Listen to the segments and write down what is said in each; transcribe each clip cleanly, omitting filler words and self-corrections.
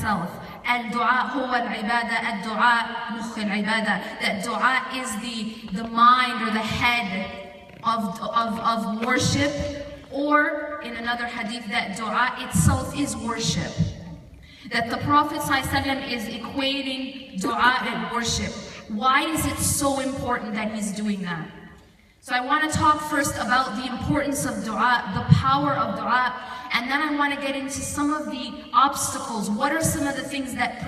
itself. الدعاء هو العبادة, الدعاء مخ العبادة. That dua is the mind or the head of worship, or in another hadith that dua itself is worship. That the Prophet ﷺ is equating dua and worship. Why is it so important that he's doing that? So I want to talk first about the importance of dua, the power of dua, and then I want to get into some of the obstacles. What are some of the things that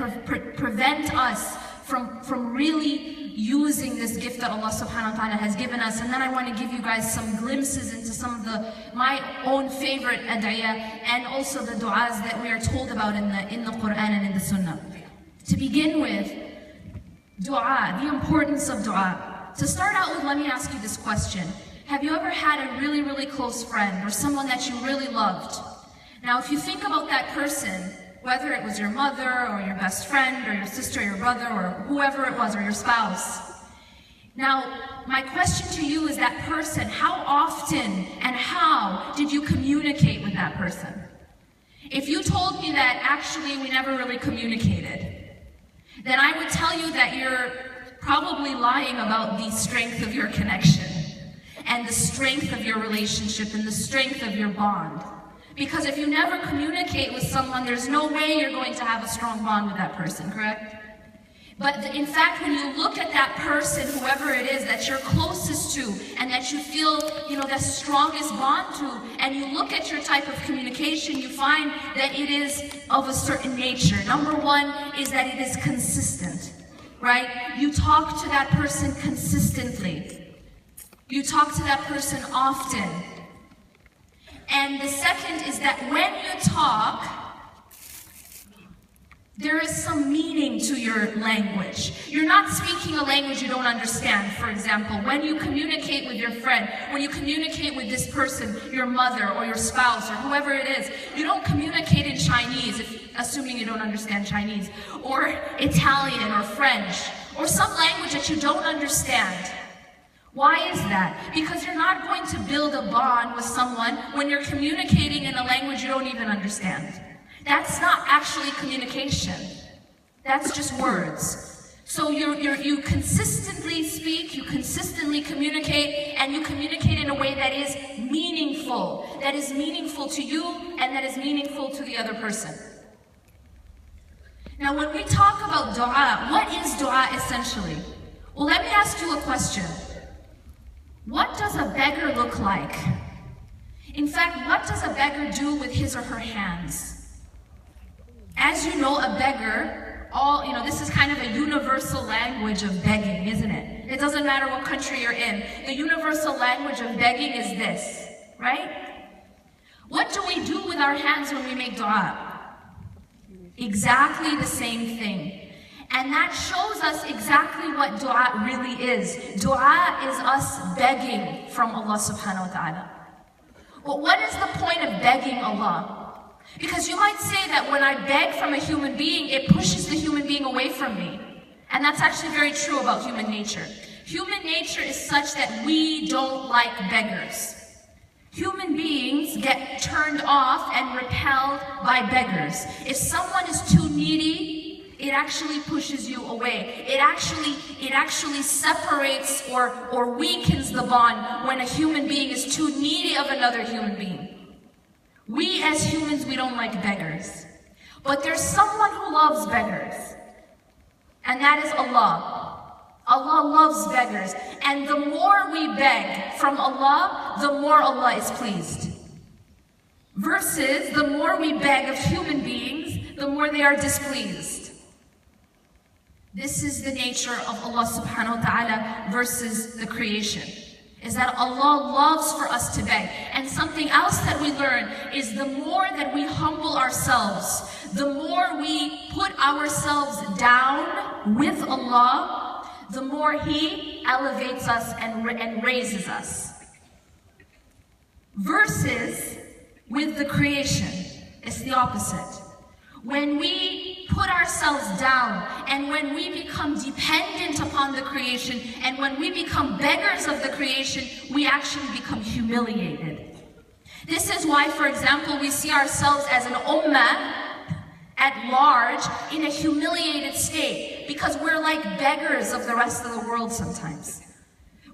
prevent us from really using this gift that Allah subhanahu wa ta'ala has given us? And then I want to give you guys some glimpses into some of my own favorite ad'iyah, and also the du'as that we are told about in the Quran and in the Sunnah. To begin with, dua, the importance of dua. To start out with, let me ask you this question. Have you ever had a really, really close friend or someone that you really loved? Now, if you think about that person, whether it was your mother or your best friend or your sister or your brother or whoever it was, or your spouse. Now, my question to you is that person, how often and how did you communicate with that person? If you told me that actually we never really communicated, then I would tell you that you're probably lying about the strength of your connection and the strength of your relationship and the strength of your bond. Because if you never communicate with someone, there's no way you're going to have a strong bond with that person, correct? But in fact, when you look at that person, whoever it is that you're closest to and that you feel, the strongest bond to, and you look at your type of communication, you find that it is of a certain nature. Number one is that it is consistent, right? You talk to that person consistently. You talk to that person often. And the second is that when you talk, there is some meaning to your language. You're not speaking a language you don't understand. For example, when you communicate with your friend, when you communicate with this person, your mother or your spouse or whoever it is, you don't communicate in Chinese, assuming you don't understand Chinese, or Italian or French, or some language that you don't understand. Why is that? Because you're not going to build a bond with someone when you're communicating in a language you don't even understand. That's not actually communication. That's just words. So you consistently speak, you consistently communicate, and you communicate in a way that is meaningful to you and that is meaningful to the other person. Now when we talk about dua, what is dua essentially? Well, let me ask you a question. What does a beggar look like? In fact, what does a beggar do with his or her hands? As you know, a beggar, this is kind of a universal language of begging, isn't it? It doesn't matter what country you're in. The universal language of begging is this, right? What do we do with our hands when we make dua? Exactly the same thing. And that shows us exactly what dua really is. Dua is us begging from Allah subhanahu wa ta'ala. But what is the point of begging Allah? Because you might say that when I beg from a human being, it pushes the human being away from me. And that's actually very true about human nature. Human nature is such that we don't like beggars. Human beings get turned off and repelled by beggars. If someone is too needy, it actually pushes you away. It actually separates or weakens the bond when a human being is too needy of another human being. We as humans, we don't like beggars. But there's someone who loves beggars. And that is Allah. Allah loves beggars. And the more we beg from Allah, the more Allah is pleased. Versus the more we beg of human beings, the more they are displeased. This is the nature of Allah subhanahu wa ta'ala versus the creation. Is that Allah loves for us to beg. And something else that we learn is the more that we humble ourselves, the more we put ourselves down with Allah, the more He elevates us and raises us. Versus with the creation, it's the opposite. When we put ourselves down and when we become dependent upon the creation and when we become beggars of the creation, we actually become humiliated. This is why, for example, we see ourselves as an ummah, at large in a humiliated state, because we're like beggars of the rest of the world sometimes.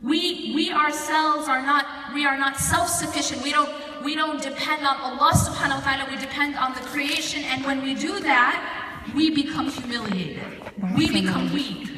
We ourselves are not self-sufficient. We don't depend on Allah subhanahu wa ta'ala, we depend on the creation, and when we do that, we become humiliated. We become weak.